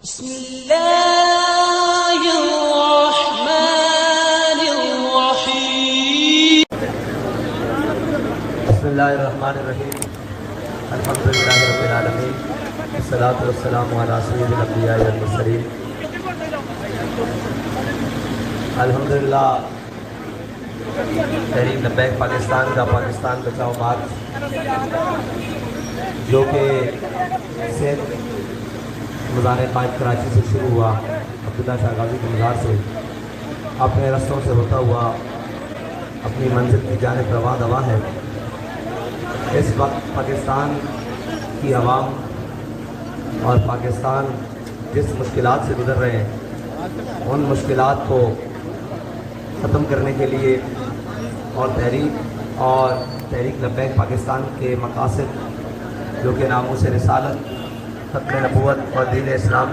بسم اللہ الرحمن الرحیم بسم اللہ الرحمن الرحیم الحمدللہ رب العالمین والصلاة والسلام علی سید الانبیاء والمرسلین الحمدللہ تحریک لبیک پاکستان کا پاکستان بچاؤ مارچ جو کہ سندھ مزار قائد کراچی سے شروع ہوا عبداللہ شاہ غازی کے مزار سے اپنے رستوں سے ہوتا ہوا اپنی منزل کی جانب رواں دواں ہے۔ اس وقت پاکستان کی عوام اور پاکستان جس مشکلات سے گزر رہے ہیں ان مشکلات کو ختم کرنے کے لیے اور تحریک لبیک پاکستان کے مقاصد جو کہ ناموس رسالت، ختم نبوت اور دین اسلام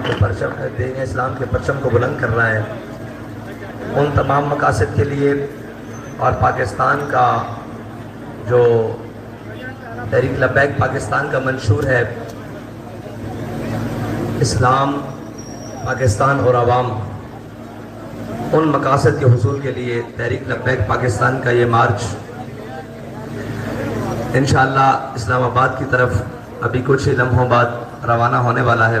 کے پرچم کو بلند کر رہا ہے، ان تمام مقاصد کے لیے اور پاکستان کا جو تحریک لبیک پاکستان کا منشور ہے اسلام، پاکستان اور عوام، ان مقاصد کے حصول کے لیے تحریک لبیک پاکستان کا یہ مارچ انشاءاللہ اسلام آباد کی طرف ابھی کچھ ہی لمحوں بعد روانہ ہونے والا ہے۔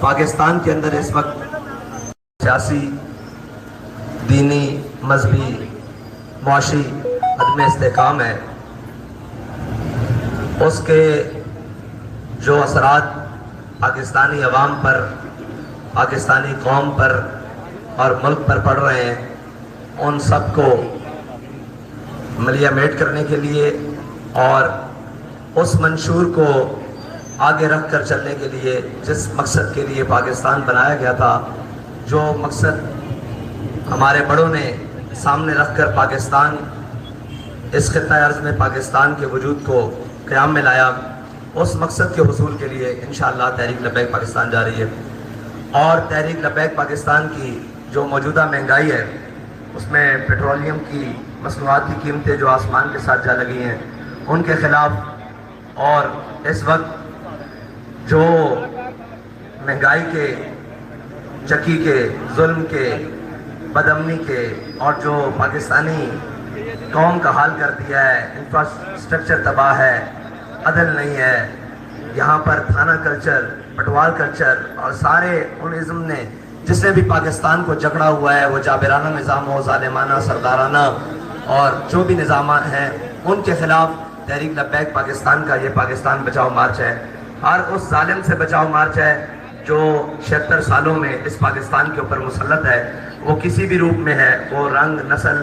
پاکستان کے اندر اس وقت سیاسی، دینی، مذہبی، معاشی عدم استحکام ہے۔ اس کے جو اثرات پاکستانی عوام پر، پاکستانی قوم پر اور ملک پر پڑ رہے ہیں، ان سب کو ملیامیٹ کرنے کے لیے اور اس منشور کو آگے رکھ کر چلنے کے لیے جس مقصد کے لیے پاکستان بنایا گیا تھا، جو مقصد ہمارے بڑوں نے سامنے رکھ کر پاکستان، اس خطہ ارض میں پاکستان کے وجود کو قیام میں لایا، اس مقصد کے حصول کے لیے انشاءاللہ تحریک لبیک پاکستان جا رہی ہے۔ اور تحریک لبیک پاکستان کی جو موجودہ مہنگائی ہے، اس میں پیٹرولیم کی مصنوعات کی قیمتیں جو آسمان کے ساتھ جا لگی ہیں، ان کے خلاف، اور اس وقت جو مہنگائی کے، چکی کے، ظلم کے، بدامنی کے، اور جو پاکستانی قوم کا حال کر دیا ہے، انفراسٹرکچر تباہ ہے، عدل نہیں ہے، یہاں پر تھانہ کلچر، پٹوال کلچر اور سارے ان ازم نے جس نے بھی پاکستان کو جکڑا ہوا ہے، وہ جابرانہ نظام ہو، ظالمانہ، سردارانہ اور جو بھی نظامات ہیں، ان کے خلاف تحریک لبیک پاکستان کا یہ پاکستان بچاؤ مارچ ہے۔ اور اس ظالم سے بچاؤ مارچ ہے جو 76 سالوں میں اس پاکستان کے اوپر مسلط ہے، وہ کسی بھی روپ میں ہے، وہ رنگ، نسل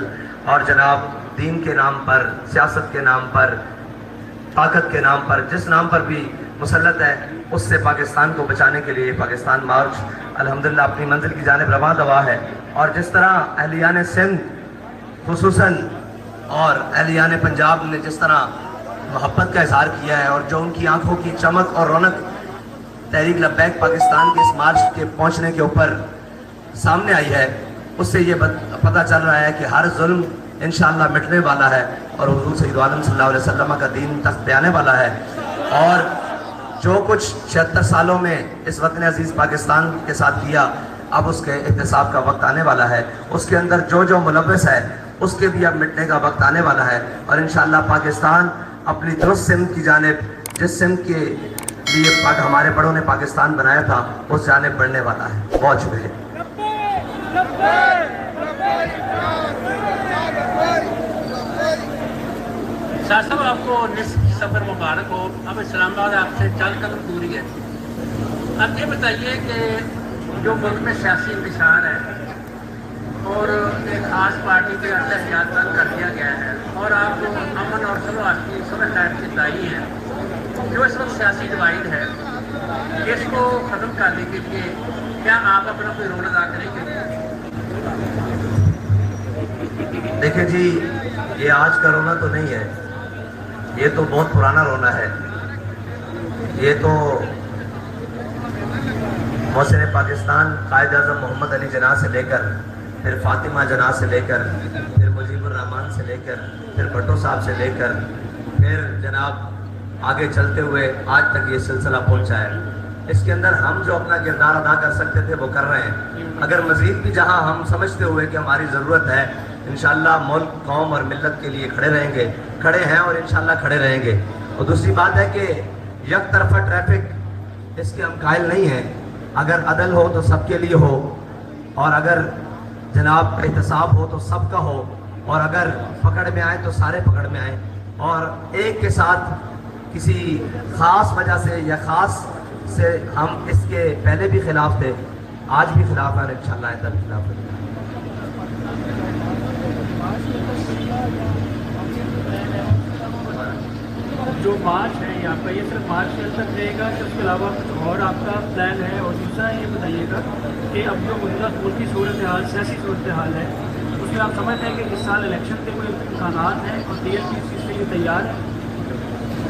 اور جناب دین کے نام پر، سیاست کے نام پر، طاقت کے نام پر، جس نام پر بھی مسلط ہے، اس سے پاکستان کو بچانے کے لیے پاکستان مارچ الحمدللہ اپنی منزل کی جانب رواں دواں ہے۔ اور جس طرح اہلیان سندھ خصوصاً اور اہلیان پنجاب نے جس طرح محبت کا اظہار کیا ہے، اور جو ان کی آنکھوں کی چمک اور رونق تحریک لبیک پاکستان کے اس مارچ کے پہنچنے کے اوپر سامنے آئی ہے، اس سے یہ پتہ چل رہا ہے کہ ہر ظلم انشاءاللہ مٹنے والا ہے اور حضور سید عالم صلی اللہ علیہ وسلم کا دین تخت پہ آنے والا ہے۔ اور جو کچھ 76 سالوں میں اس وطن عزیز پاکستان کے ساتھ کیا، اب اس کے احتساب کا وقت آنے والا ہے، اس کے اندر جو جو ملوث ہے اس کے بھی اب مٹنے کا وقت آنے والا ہے، اور انشاءاللہ پاکستان اپنی درست سمت کی جانب، جس سمت کے لیے ہمارے بڑوں نے پاکستان بنایا تھا، اس جانب بڑھنے والا ہے۔ بہت شکریہ۔ شاہ صاحب، آپ کو نصف سفر مبارک ہو۔ اب اسلام آباد آپ سے 4 قدم دوری ہے۔ اب یہ بتائیے کہ جو ملک میں سیاسی انتشار ہے اور ایک خاص پارٹی کے اتحاد بند کر دیا گیا ہے، اور آپ جو امن اور صلح کی صلح ٹائپ کے دائی ہیں، جو اس وقت سیاسی ڈیوائڈ ہے، اس کو ختم کرنے کے لیے کیا آپ اپنا کوئی رول ادا کریں گے؟ دیکھیں جی، یہ آج کا رونا تو نہیں ہے، یہ تو بہت پرانا رونا ہے۔ یہ تو محسن پاکستان قائد اعظم محمد علی جناح سے لے کر، پھر فاطمہ جناح سے لے کر، پھر مجیب الرحمان سے لے کر پھر بھٹو صاحب سے لے کر پھر جناب آگے چلتے ہوئے آج تک یہ سلسلہ پہنچا ہے. اس کے اندر ہم جو اپنا کردار ادا کر سکتے تھے وہ کر رہے ہیں. اگر مزید بھی جہاں ہم سمجھتے ہوئے کہ ہماری ضرورت ہے انشاءاللہ ملک قوم اور ملت کے لیے کھڑے رہیں گے, کھڑے ہیں اور انشاءاللہ کھڑے رہیں گے. اور دوسری بات ہے کہ یک طرفہ ٹریفک اس کے ہم قائل نہیں ہیں. اگر عدل ہو تو سب کے لیے ہو, اور اگر جناب احتساب ہو تو سب کا ہو, اور اگر پکڑ میں آئے تو سارے پکڑ میں آئیں. اور ایک کے ساتھ کسی خاص وجہ سے یا خاص سے ہم اس کے پہلے بھی خلاف تھے, آج بھی خلاف ہیں, انشاءاللہ آئندہ بھی خلاف ہیں. جو مارچ ہے یہاں پہ یہ صرف مارچ تک رہے گا کہ اس کے علاوہ کچھ اور آپ کا پلان ہے؟ اور دوسرا یہ بتائیے گا کہ اب جو موجودہ ملک کی صورتحال, سیاسی صورتحال ہے, اس میں آپ سمجھتے ہیں کہ اس سال الیکشن کے کوئی امکانات ہیں اور ڈی ایل پی اس کے لیے تیار ہے؟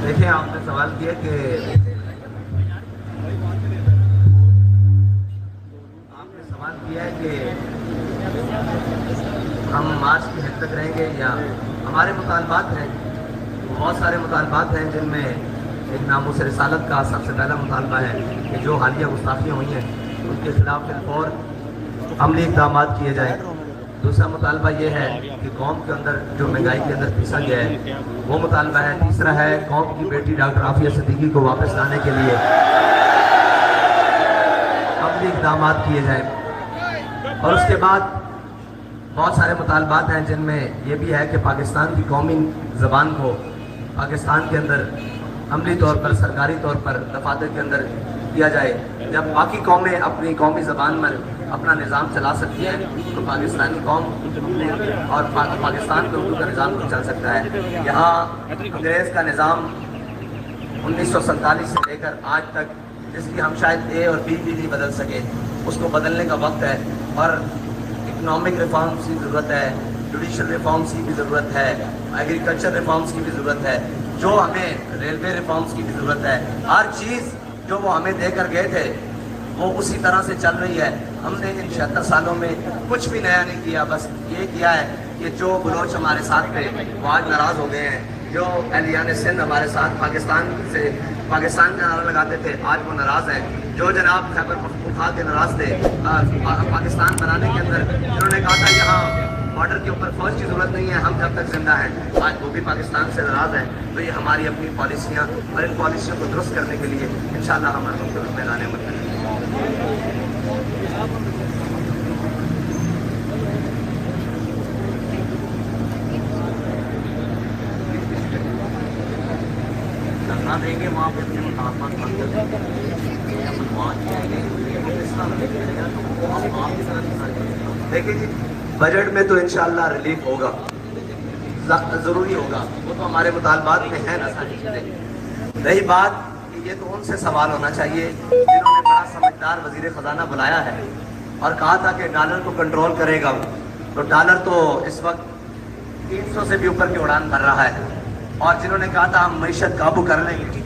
دیکھیں, آپ نے سوال کیا کہ ہے کہ ہم مارچ کی حد تک رہیں گے یا ہمارے مطالبات ہیں. بہت سارے مطالبات ہیں جن میں ایک ناموس رسالت کا سب سے پہلا مطالبہ ہے کہ جو حالیہ گستاخیاں ہوئی ہیں ان کے خلاف بالفور عملی اقدامات کیے جائیں. دوسرا مطالبہ یہ ہے کہ قوم کے اندر جو مہنگائی کے اندر پیسا گیا ہے وہ مطالبہ ہے. تیسرا ہے قوم کی بیٹی ڈاکٹر عافیہ صدیقی کو واپس لانے کے لیے عملی اقدامات کیے جائیں. اور اس کے بعد بہت سارے مطالبات ہیں جن میں یہ بھی ہے کہ پاکستان کی قومی زبان کو پاکستان کے اندر عملی طور پر, سرکاری طور پر دفاتر کے اندر کیا جائے. جب باقی قومیں اپنی قومی زبان میں اپنا نظام چلا سکتی ہیں تو پاکستانی قوم اور پاکستان کے اردو کا نظام نہیں چل سکتا ہے. یہاں انگریز کا نظام 1947 سے لے کر آج تک جس کی ہم شاید اے اور بی بھی نہیں بدل سکے, اس کو بدلنے کا وقت ہے. اور اکنامک ریفارمز کی ضرورت ہے, جوڈیشل ریفارمز کی بھی ضرورت ہے, ایگریکلچر ریفارمز کی بھی ضرورت ہے, جو ہمیں ریلوے ریفارمز کی بھی ضرورت ہے. ہر چیز جو وہ ہمیں دے کر گئے تھے وہ اسی طرح سے چل رہی ہے. ہم نے ان 76 سالوں میں کچھ بھی نیا نہیں کیا, بس یہ کیا ہے کہ جو بلوچ ہمارے ساتھ تھے وہ آج ناراض ہو گئے ہیں. جو اہلیان سندھ ہمارے ساتھ پاکستان کا نعرہ لگاتے تھے آج وہ ناراض ہیں. جو جناب خیبر پختونخوا کے ناراض تھے پاکستان بنانے کے اندر, جنہوں نے کہا تھا یہاں بارڈر کے اوپر فوج کی ضرورت نہیں ہے, ہم جب تک زندہ ہیں, آج وہ بھی پاکستان سے ناراض ہیں. تو یہ ہماری اپنی پالیسیاں اور ان پالیسیوں کو درست کرنے کے لیے انشاءاللہ ہم مختلف میدان میں دیں گے. وہاں پہ اپنے مطالبات دیکھیں جی, بجٹ میں تو انشاءاللہ ریلیف ہوگا, ضروری ہوگا, وہ تو ہمارے مطالبات میں ہیں نا ساری چیزیں. رہی بات کہ یہ تو ان سے سوال ہونا چاہیے جنہوں نے بڑا سمجھدار وزیر خزانہ بلایا ہے اور کہا تھا کہ ڈالر کو کنٹرول کرے گا. تو ڈالر تو اس وقت 300 سے بھی اوپر کی اڑان بھر رہا ہے, اور جنہوں نے کہا تھا ہم معیشت قابو کر لیں گے,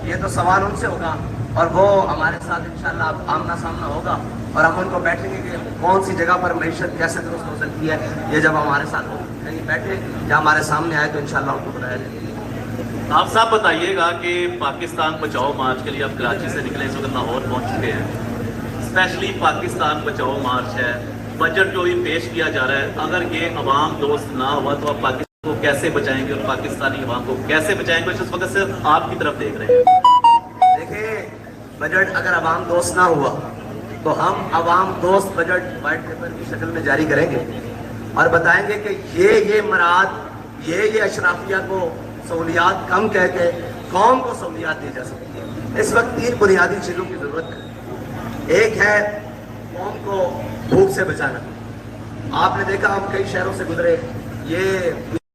یہ تو سوال ان سے ہوگا. اور وہ ہمارے ساتھ انشاءاللہ آمنا سامنا ہوگا اور ہم ان کو بیٹھیں گے کہ کون سی جگہ پر معیشت کیسے درست ہو سکتی ہے. یہ جب ہمارے ساتھ ہو کہیں بیٹھے یا ہمارے سامنے آئے تو انشاءاللہ ان کو بتایا جائے. آپ صاحب بتائیے گا کہ پاکستان بچاؤ مارچ کے لیے آپ کراچی سے نکلے, اس وقت لاہور پہنچ چکے ہیں. اسپیشلی پاکستان بچاؤ مارچ ہے, بجٹ جو یہ پیش کیا جا رہا ہے, اگر یہ عوام دوست نہ ہوا تو آپ پاکستان کو کیسے بچائیں گے اور پاکستانی عوام کو کیسے بچائیں گے؟ اس وقت صرف آپ کی طرف دیکھ رہے ہیں. دیکھیں, بجٹ اگر عوام دوست نہ ہوا تو ہم عوام دوست بجٹ وائٹ پیپر کی شکل میں جاری کریں گے اور بتائیں گے کہ یہ مراد, یہ اشرافیہ کو سہولیات کم کہہ کے قوم کو سہولیات دی جا سکتی ہے. اس وقت 3 بنیادی چیزوں کی ضرورت ہے. ایک ہے قوم کو بھوک سے بچانا. آپ نے دیکھا ہم کئی شہروں سے گزرے, یہ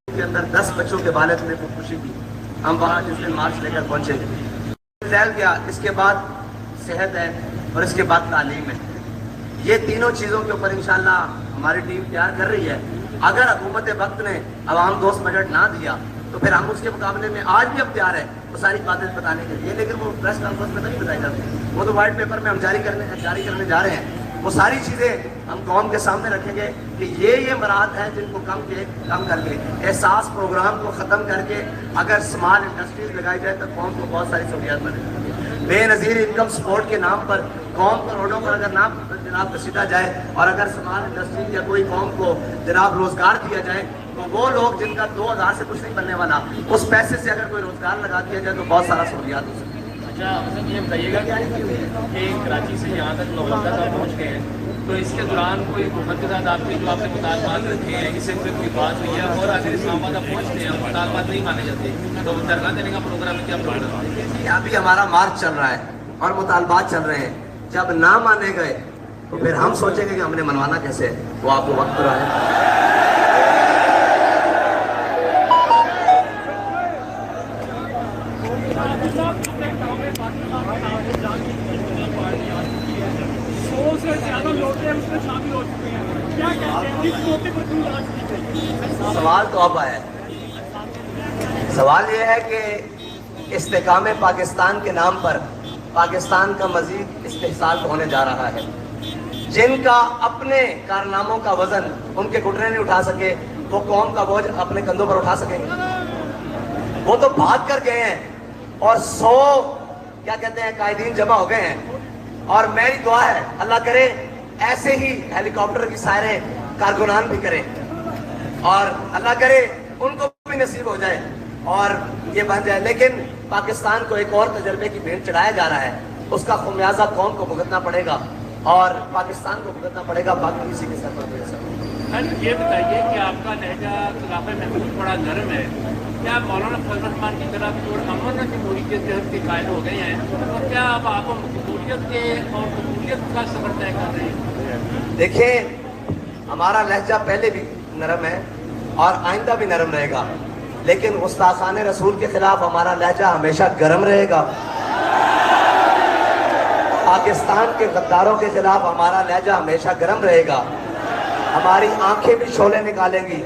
کے اندر 10 بچوں کے والد نے خودکشی کی, ہم وہاں جس دن مارچ لے کر پہنچے. پھیل گیا, اس کے بعد صحت ہے اور اس کے بعد تعلیم ہے. یہ تینوں چیزوں کے اوپر انشاءاللہ ہماری ٹیم تیار کر رہی ہے. اگر حکومت وقت نے عوام دوست بجٹ نہ دیا تو پھر ہم اس کے مقابلے میں آج بھی اب تیار ہیں وہ ساری باتیں بتانے کے لیے, لیکن وہ پریس کانفرنس میں نہیں بتائی جاتی, وہ تو وائٹ پیپر میں ہم جاری کرنے جا رہے ہیں. وہ ساری چیزیں ہم قوم کے سامنے رکھیں گے کہ یہ مراد ہیں جن کو کم کر کے احساس پروگرام کو ختم کر کے اگر اسمال انڈسٹریز لگائی جائے تو قوم کو بہت ساری سہولیات بنے. بے نظیر انکم سپورٹ کے نام پر قوم پر روڈوں پر اگر نام جناب گھسیٹا جائے اور اگر اسمال انڈسٹریز یا کوئی قوم کو جناب روزگار دیا جائے تو وہ لوگ جن کا 2000 سے کچھ نہیں بننے والا اس پیسے سے اگر کوئی روزگار لگا دیا جائے تو بہت سارا سہولیات ہو سکتی ہے. اچھا یہ بتائیے گا کہ کراچی سے یہاں تک نوبندہ صاحب پہنچ گئے ہیں تو اس کے دوران کوئی حکومت کے ساتھ آپ کے جو آپ نے مطالبات رکھے ہیں اس سے کوئی بات ہوئی ہے اور اگر اسلام آباد پہنچتے ہیں مطالبات نہیں مانے جاتے تو درگاہ دینے کا پروگرام کیا پروگرام ہے؟ ابھی ہمارا مارچ چل رہا ہے اور مطالبات چل رہے ہیں. جب نہ مانے گئے تو پھر ہم سوچیں گے کہ ہم نے منوانا کیسے. وہ آپ کو وقت رہا ہے. سوال تو اب آیا ہے. سوال یہ ہے کہ استحکام پاکستان کے نام پر پاکستان کا مزید استحصال ہونے جا رہا ہے. جن کا اپنے کارناموں کا وزن ان کے گھٹنے نہیں اٹھا سکے وہ قوم کا بوجھ اپنے کندھوں پر اٹھا سکیں گے. وہ تو بھاگ کر گئے ہیں اور 100 کیا کہتے ہیں قائدین جمع ہو گئے ہیں. اور میری دعا ہے اللہ کرے ایسے ہی ہیلی کاپٹر کی سائریں کارکنان بھی کریں اور اللہ کرے ان کو بھی نصیب ہو جائے اور یہ بن جائے. لیکن پاکستان کو ایک اور تجربے کی بھیٹ چڑھایا جا رہا ہے. اس کا خمیازہ قوم کو بھگتنا پڑے گا اور پاکستان کو بھگتنا پڑے گا. باقی کسی کے ساتھ یہ بتائیے کہ آپ کا لہجہ خلاف محفوظ بڑا نرم ہے. کیا مولانا فضل الرحمان کی طرح جو امن جمہوریت کے قائل ہو گئے ہیں اور کیا اب آپ جمہوریت کے اور جمہوریت کا سفر طے کر رہے ہیں؟ دیکھیں ہمارا لہجہ پہلے بھی نرم ہے اور آئندہ بھی نرم رہے گا. لیکن گستاخان رسول کے خلاف ہمارا لہجہ ہمیشہ گرم رہے گا. پاکستان کے غداروں کے خلاف ہمارا لہجہ ہمیشہ گرم رہے گا. ہماری آنکھیں بھی شعلے نکالیں گی.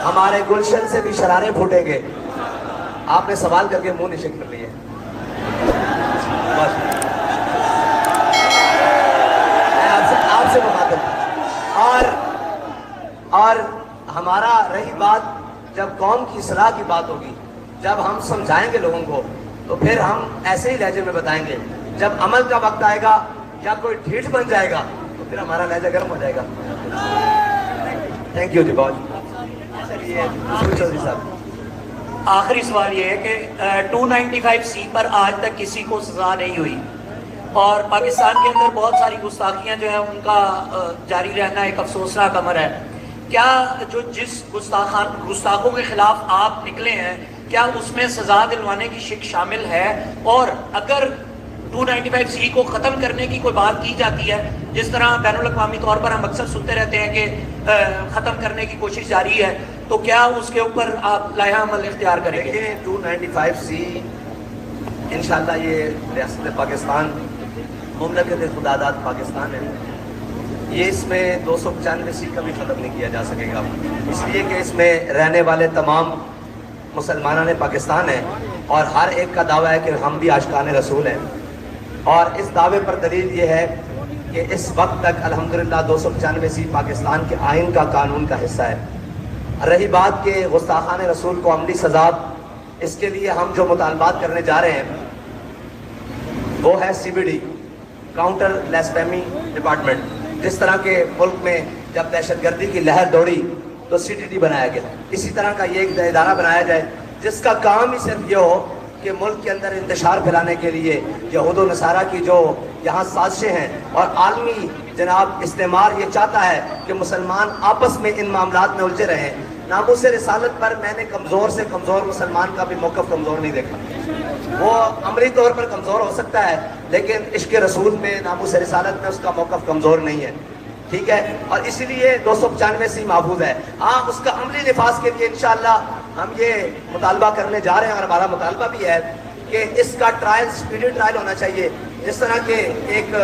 ہمارے گلشن سے بھی شرارے پھوٹیں گے. آپ نے سوال کر کے منہ نشک کر لیے. آپ سے مخاطب اور ہمارا رہی بات جب قوم کی اصلاح کی بات ہوگی جب ہم سمجھائیں گے لوگوں کو تو پھر ہم ایسے ہی لہجے میں بتائیں گے. جب عمل کا وقت آئے گا یا کوئی ڈھیٹ بن جائے گا تو پھر ہمارا لہجہ گرم ہو جائے گا. تھینک یو جی بہت. چودھری صاحب آخری سوال یہ ہے کہ 295C پر آج تک کسی کو سزا نہیں ہوئی اور پاکستان کے اندر بہت ساری گستاخیاں جو ہیں ان کا جاری رہنا ایک افسوسناک امر ہے. کیا جو جس گستاخوں کے خلاف آپ نکلے ہیں کیا اس میں سزا دلوانے کی شک شامل ہے؟ اور اگر 295C کو ختم کرنے کی کوئی بات کی جاتی ہے جس طرح بین الاقوامی طور پر ہم اکثر سنتے رہتے ہیں کہ ختم کرنے کی کوشش جاری ہے تو کیا اس کے اوپر آپ لائحہ عمل اختیار کریں گے؟ 295C انشاءاللہ یہ ریاست پاکستان مملکت خداداد پاکستان ہے. یہ اس میں 295C کا بھی ختم نہیں کیا جا سکے گا اس لیے کہ اس میں رہنے والے تمام مسلمانان پاکستان ہیں اور ہر ایک کا دعویٰ ہے کہ ہم بھی عاشقان رسول ہیں. اور اس دعوے پر دلیل یہ ہے کہ اس وقت تک الحمدللہ 295C پاکستان کے آئین کا قانون کا حصہ ہے. رہی بات کہ گستاخان رسول کو عملی سزا اس کے لیے ہم جو مطالبات کرنے جا رہے ہیں وہ ہے CBD کاؤنٹر بلیسفیمی ڈپارٹمنٹ. جس طرح کے ملک میں جب دہشت گردی کی لہر دوڑی تو CTD بنایا گیا. اسی طرح کا یہ ایک ادارہ بنایا جائے جس کا کام ہی صرف یہ ہو کہ ملک کے اندر انتشار پھیلانے کے لیے یہود و نصارہ کی جو یہاں سازشیں ہیں اور عالمی جناب استعمار یہ چاہتا ہے کہ مسلمان آپس میں ان معاملات میں الجھے رہیں. ناموس رسالت پر میں نے کمزور سے کمزور مسلمان کا بھی موقف کمزور نہیں دیکھا. وہ عملی طور پر کمزور ہو سکتا ہے لیکن عشق رسول میں ناموس رسالت میں اس کا موقف کمزور نہیں ہے. ٹھیک ہے اور اسی لیے 295C محفوظ ہے. ہاں اس کا عملی نفاذ کے لیے انشاءاللہ ہم یہ مطالبہ کرنے جا رہے ہیں اور ہمارا مطالبہ بھی ہے کہ اس کا ٹرائل سپیڈی ٹرائل ہونا چاہیے. جس طرح کہ ایک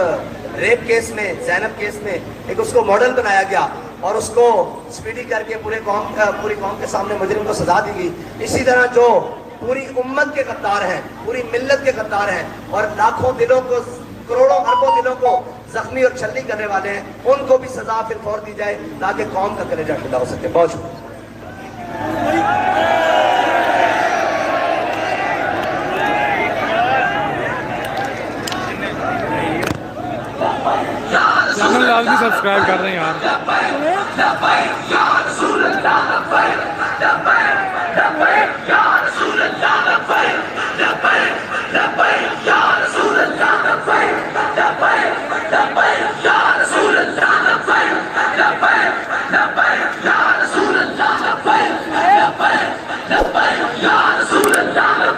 ریپ کیس میں زینب کیس میں ایک اس کو ماڈل بنایا گیا اور اس کو سپیڈی کر کے پوری قوم کے سامنے مجرم کو سزا دی گئی. اسی طرح جو پوری امت کے غدار ہیں پوری ملت کے غدار ہیں اور لاکھوں دلوں کو کروڑوں اربوں دلوں کو زخمی اور چھلنی کرنے والے ہیں ان کو بھی سزا فی الفور دی جائے تاکہ قوم کا کلیجہ ٹھنڈا ہو سکے. بہت شکریہ. چینل لازمی سبسکرائب کر رہے ہیں یار. Ya Rasul Allah,